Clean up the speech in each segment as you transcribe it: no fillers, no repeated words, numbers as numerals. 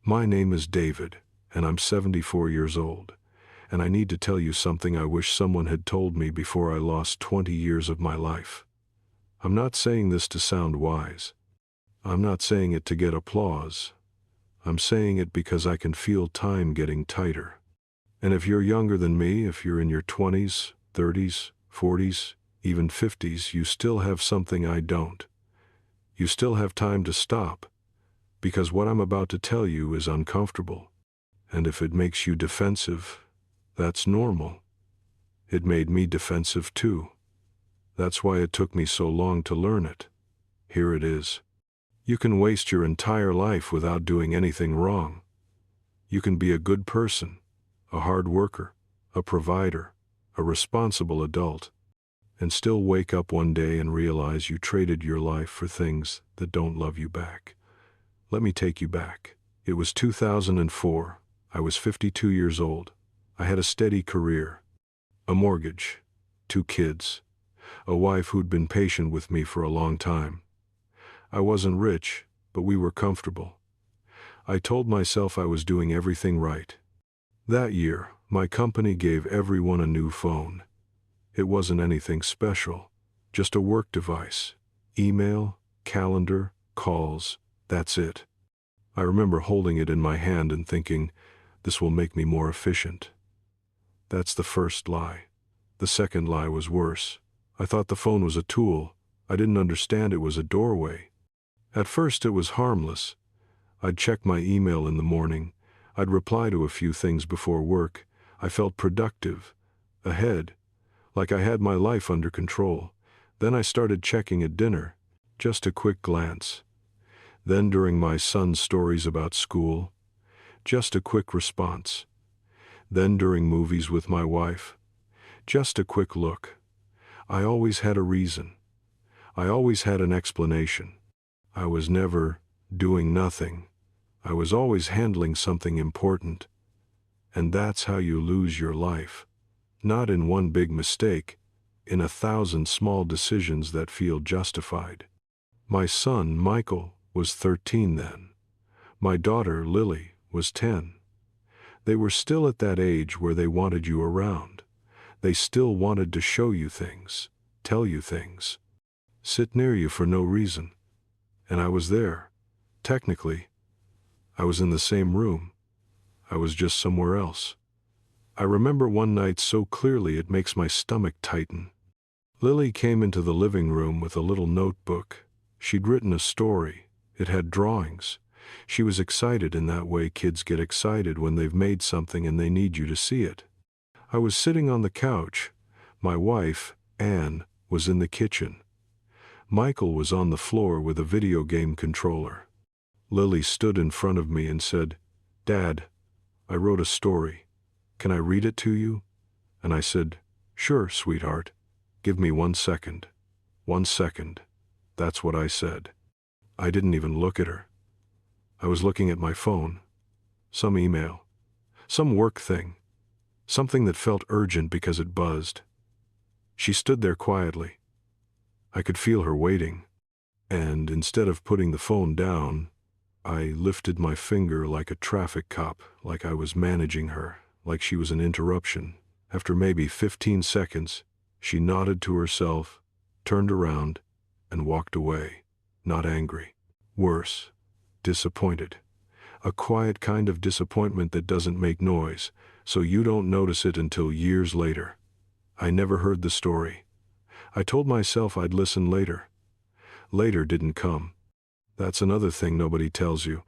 My name is David, and I'm 74 years old, and I need to tell you something I wish someone had told me before I lost 20 years of my life. I'm not saying this to sound wise. I'm not saying it to get applause. I'm saying it because I can feel time getting tighter. And if you're younger than me, if you're in your 20s, 30s, 40s, even 50s, you still have something I don't. You still have time to stop, because what I'm about to tell you is uncomfortable. And if it makes you defensive, that's normal. It made me defensive too. That's why it took me so long to learn it. Here it is. You can waste your entire life without doing anything wrong. You can be a good person, a hard worker, a provider, a responsible adult, and still wake up one day and realize you traded your life for things that don't love you back. Let me take you back. It was 2004. I was 52 years old. I had a steady career, a mortgage, 2 kids, a wife who'd been patient with me for a long time. I wasn't rich, but we were comfortable. I told myself I was doing everything right. That year, my company gave everyone a new phone. It wasn't anything special, just a work device. Email, calendar, calls, that's it. I remember holding it in my hand and thinking, this will make me more efficient. That's the first lie. The second lie was worse. I thought the phone was a tool. I didn't understand it was a doorway. At first it was harmless. I'd check my email in the morning. I'd reply to a few things before work. I felt productive, ahead, like I had my life under control. Then I started checking at dinner, just a quick glance. Then during my son's stories about school, just a quick response. Then during movies with my wife, just a quick look. I always had a reason. I always had an explanation. I was never doing nothing. I was always handling something important. And that's how you lose your life. Not in one big mistake, in 1,000 small decisions that feel justified. My son, Michael, was 13 then. My daughter, Lily, was 10. They were still at that age where they wanted you around. They still wanted to show you things, tell you things, sit near you for no reason. And I was there. Technically, I was in the same room. I was just somewhere else. I remember one night so clearly it makes my stomach tighten. Lily came into the living room with a little notebook. She'd written a story. It had drawings. She was excited in that way kids get excited when they've made something and they need you to see it. I was sitting on the couch. My wife, Anne, was in the kitchen. Michael was on the floor with a video game controller. Lily stood in front of me and said, "Dad, I wrote a story. Can I read it to you?" And I said, "Sure, sweetheart. Give me 1 second. 1 second." That's what I said. I didn't even look at her. I was looking at my phone. Some email. Some work thing. Something that felt urgent because it buzzed. She stood there quietly. I could feel her waiting. And instead of putting the phone down, I lifted my finger like a traffic cop, like I was managing her, like she was an interruption. After maybe 15 seconds, she nodded to herself, turned around, and walked away. Not angry. Worse, disappointed. A quiet kind of disappointment that doesn't make noise, so you don't notice it until years later. I never heard the story. I told myself I'd listen later. Later didn't come. That's another thing nobody tells you.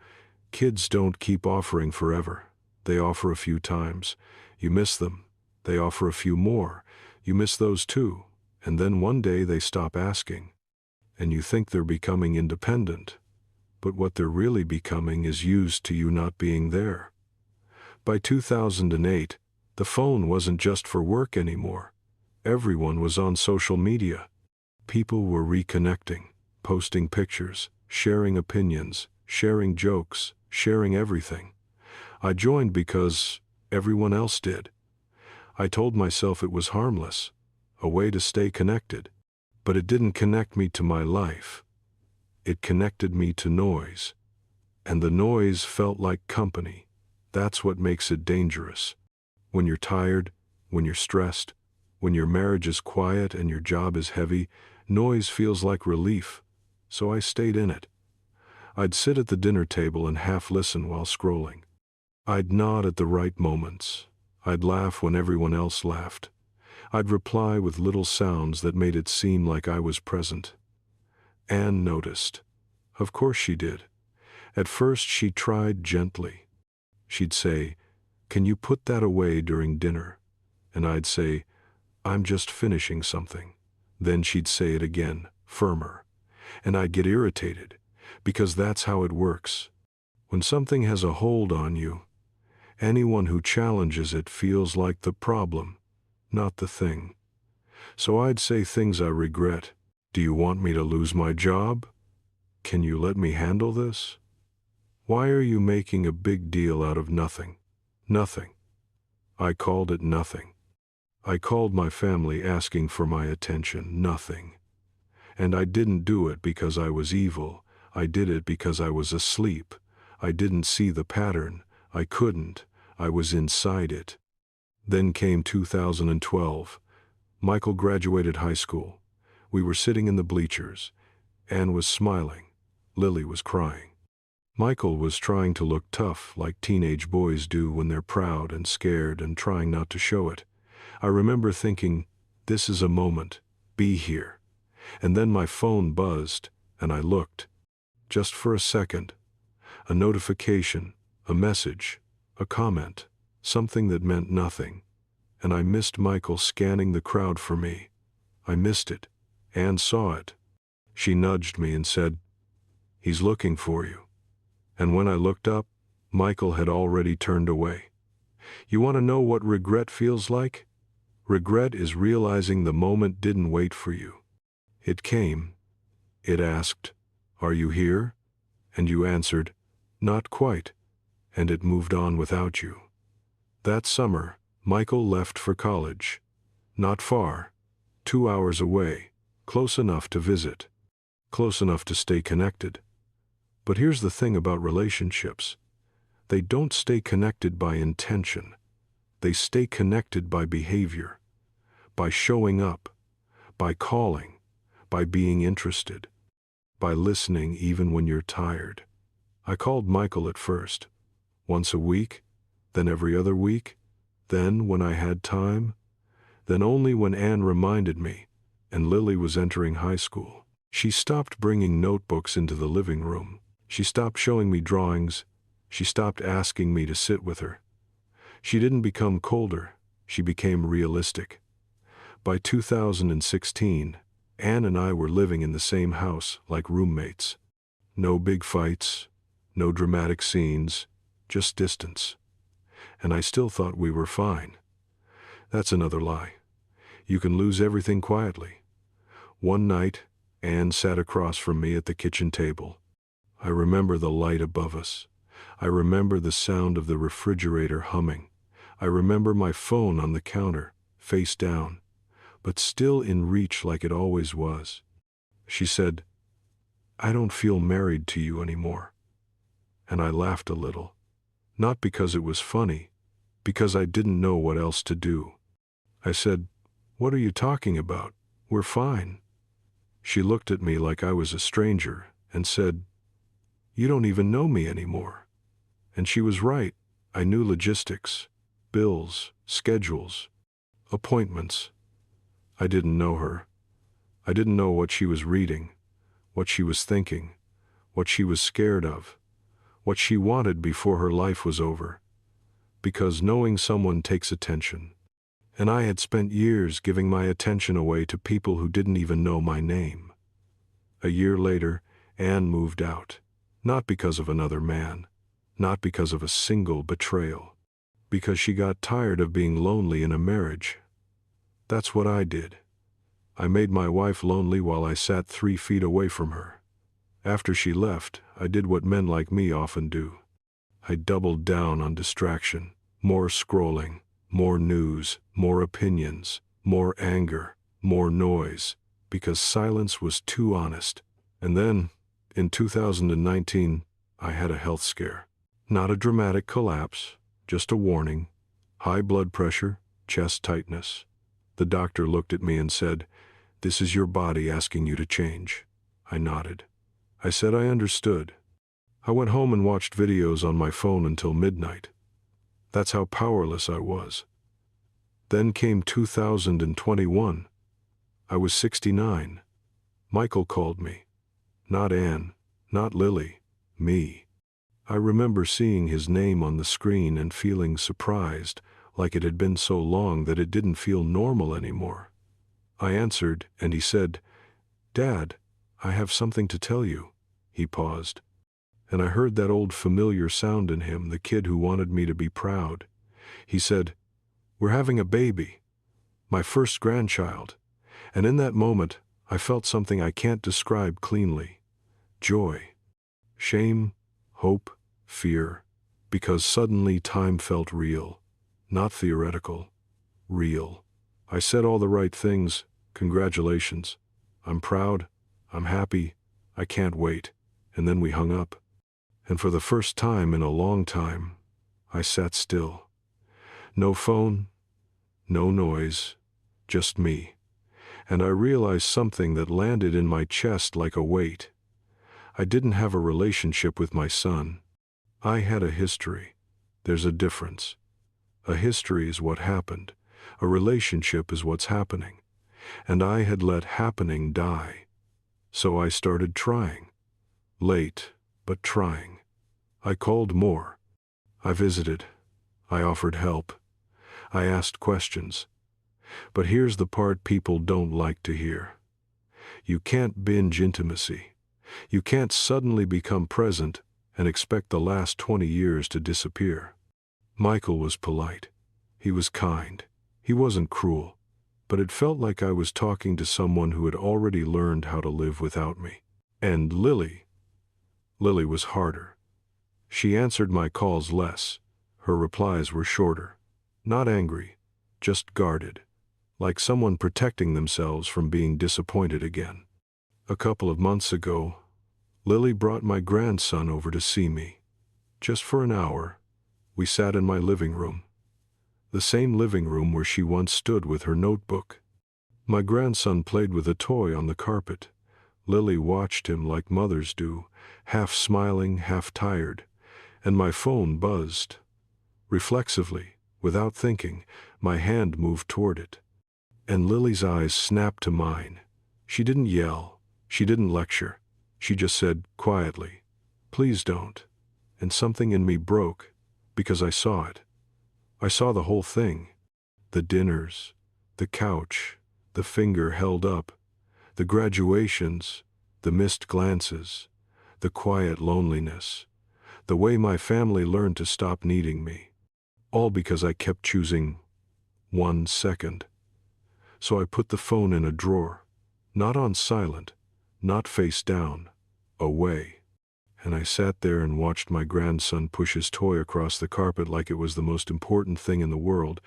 Kids don't keep offering forever. They offer a few times. You miss them. They offer a few more. You miss those too. And then one day they stop asking. And you think they're becoming independent. But what they're really becoming is used to you not being there. By 2008, the phone wasn't just for work anymore. Everyone was on social media. People were reconnecting, posting pictures, sharing opinions, sharing jokes, sharing everything. I joined because everyone else did. I told myself it was harmless, a way to stay connected. But it didn't connect me to my life. It connected me to noise. And the noise felt like company. That's what makes it dangerous. When you're tired, when you're stressed, when your marriage is quiet and your job is heavy, noise feels like relief. So I stayed in it. I'd sit at the dinner table and half listen while scrolling. I'd nod at the right moments. I'd laugh when everyone else laughed. I'd reply with little sounds that made it seem like I was present. Anne noticed. Of course she did. At first she tried gently. She'd say, "Can you put that away during dinner?" And I'd say, "I'm just finishing something." Then she'd say it again, firmer. And I'd get irritated, because that's how it works. When something has a hold on you, anyone who challenges it feels like the problem, not the thing. So I'd say things I regret. Do you want me to lose my job? Can you let me handle this? Why are you making a big deal out of nothing? Nothing. I called it nothing. I called my family asking for my attention, nothing. And I didn't do it because I was evil. I did it because I was asleep. I didn't see the pattern. I couldn't. I was inside it. Then came 2012. Michael graduated high school. We were sitting in the bleachers. Anne was smiling. Lily was crying. Michael was trying to look tough like teenage boys do when they're proud and scared and trying not to show it. I remember thinking, this is a moment. Be here. And then my phone buzzed, and I looked. Just for a second. A notification, a message, a comment, something that meant nothing. And I missed Michael scanning the crowd for me. I missed it. Anne saw it. She nudged me and said, "He's looking for you." And when I looked up, Michael had already turned away. You want to know what regret feels like? Regret is realizing the moment didn't wait for you. It came. It asked, "Are you here?" And you answered, "Not quite." And it moved on without you. That summer, Michael left for college. Not far. 2 hours away. Close enough to visit. Close enough to stay connected. But here's the thing about relationships. They don't stay connected by intention. They stay connected by behavior. By showing up. By calling. By being interested. By listening even when you're tired. I called Michael at first. Once a week. Then every other week. Then when I had time. Then only when Anne reminded me. And Lily was entering high school. She stopped bringing notebooks into the living room. She stopped showing me drawings. She stopped asking me to sit with her. She didn't become colder. She became realistic. By 2016, Anne and I were living in the same house like roommates. No big fights, no dramatic scenes, just distance. And I still thought we were fine. That's another lie. You can lose everything quietly. One night, Anne sat across from me at the kitchen table. I remember the light above us. I remember the sound of the refrigerator humming. I remember my phone on the counter, face down, but still in reach like it always was. She said, "I don't feel married to you anymore." And I laughed a little. Not because it was funny, because I didn't know what else to do. I said, "What are you talking about? We're fine." She looked at me like I was a stranger and said, "You don't even know me anymore." And she was right. I knew logistics, bills, schedules, appointments. I didn't know her. I didn't know what she was reading, what she was thinking, what she was scared of, what she wanted before her life was over. Because knowing someone takes attention. And I had spent years giving my attention away to people who didn't even know my name. A year later, Anne moved out. Not because of another man. Not because of a single betrayal. Because she got tired of being lonely in a marriage. That's what I did. I made my wife lonely while I sat 3 feet away from her. After she left, I did what men like me often do. I doubled down on distraction. More scrolling, more news, more opinions, more anger, more noise, because silence was too honest. And then, in 2019, I had a health scare. Not a dramatic collapse, just a warning. High blood pressure, chest tightness. The doctor looked at me and said, "This is your body asking you to change." I nodded. I said I understood. I went home and watched videos on my phone until midnight. That's how powerless I was. Then came 2021. I was 69. Michael called me. Not Anne, not Lily, me. I remember seeing his name on the screen and feeling surprised, like it had been so long that it didn't feel normal anymore. I answered, and he said, "Dad, I have something to tell you." He paused. And I heard that old familiar sound in him, the kid who wanted me to be proud. He said, "We're having a baby, my first grandchild." And in that moment, I felt something I can't describe cleanly. Joy, shame, hope, fear, because suddenly time felt real, not theoretical, real. I said all the right things. Congratulations. I'm proud. I'm happy. I can't wait. And then we hung up. And for the first time in a long time, I sat still. No phone, no noise, just me. And I realized something that landed in my chest like a weight. I didn't have a relationship with my son. I had a history. There's a difference. A history is what happened. A relationship is what's happening. And I had let happening die. So I started trying. Late, but trying. I called more. I visited. I offered help. I asked questions. But here's the part people don't like to hear. You can't binge intimacy. You can't suddenly become present and expect the last 20 years to disappear. Michael was polite. He was kind. He wasn't cruel. But it felt like I was talking to someone who had already learned how to live without me. And Lily was harder. She answered my calls less. Her replies were shorter. Not angry, just guarded. Like someone protecting themselves from being disappointed again. A couple of months ago, Lily brought my grandson over to see me. Just for an hour, we sat in my living room. The same living room where she once stood with her notebook. My grandson played with a toy on the carpet. Lily watched him like mothers do, half smiling, half tired, and my phone buzzed. Reflexively, without thinking, my hand moved toward it. And Lily's eyes snapped to mine. She didn't yell. She didn't lecture. She just said, quietly, "Please don't." And something in me broke, because I saw it. I saw the whole thing. The dinners, the couch, the finger held up, the graduations, the missed glances, the quiet loneliness, the way my family learned to stop needing me. All because I kept choosing 1 second. So I put the phone in a drawer, not on silent, not face down, away. And I sat there and watched my grandson push his toy across the carpet like it was the most important thing in the world,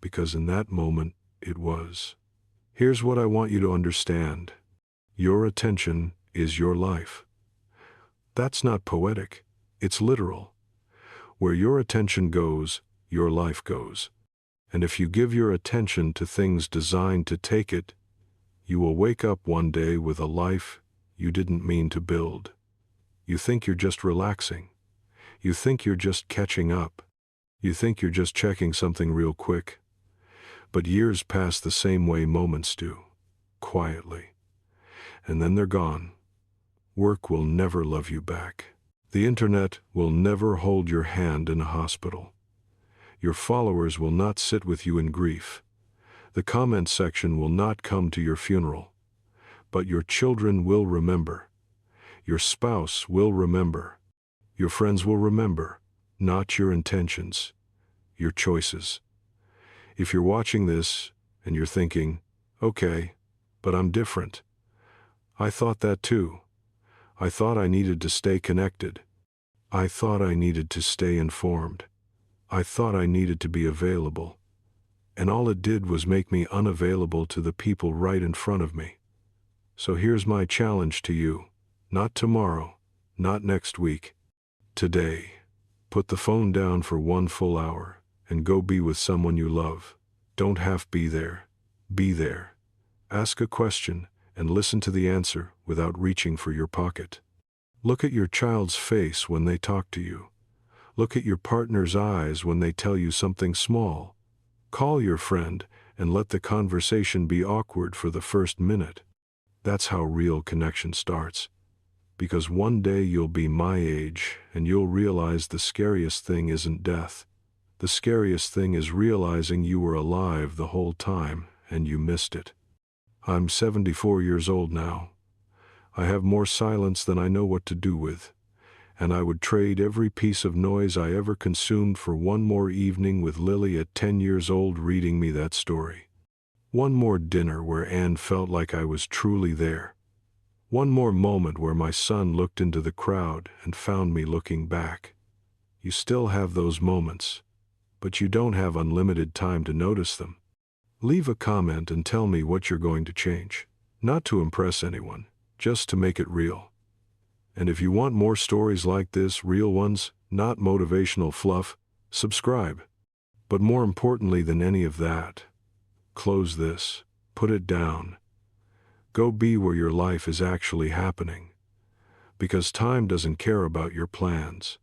because in that moment, it was. Here's what I want you to understand. Your attention is your life. That's not poetic, it's literal. Where your attention goes, your life goes. And if you give your attention to things designed to take it, you will wake up one day with a life you didn't mean to build. You think you're just relaxing. You think you're just catching up. You think you're just checking something real quick. But years pass the same way moments do, quietly. And then they're gone. Work will never love you back. The internet will never hold your hand in a hospital. Your followers will not sit with you in grief. The comment section will not come to your funeral. But your children will remember. Your spouse will remember. Your friends will remember, not your intentions, your choices. If you're watching this and you're thinking, okay, but I'm different. I thought that too. I thought I needed to stay connected. I thought I needed to stay informed. I thought I needed to be available. And all it did was make me unavailable to the people right in front of me. So here's my challenge to you. Not tomorrow, Not next week. Today. Put the phone down for 1 full hour and go be with someone you love. Don't half be there. Be there. Ask a question and listen to the answer without reaching for your pocket. Look at your child's face when they talk to you. Look at your partner's eyes when they tell you something small. Call your friend and let the conversation be awkward for the first minute. That's how real connection starts. Because one day you'll be my age and you'll realize the scariest thing isn't death. The scariest thing is realizing you were alive the whole time and you missed it. I'm 74 years old now. I have more silence than I know what to do with, and I would trade every piece of noise I ever consumed for one more evening with Lily at 10 years old reading me that story. One more dinner where Anne felt like I was truly there. One more moment where my son looked into the crowd and found me looking back. You still have those moments, but you don't have unlimited time to notice them. Leave a comment and tell me what you're going to change. Not to impress anyone, just to make it real. And if you want more stories like this, real ones, not motivational fluff, subscribe. But more importantly than any of that, close this, put it down. Go be where your life is actually happening. Because time doesn't care about your plans,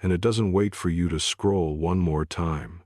and it doesn't wait for you to scroll one more time.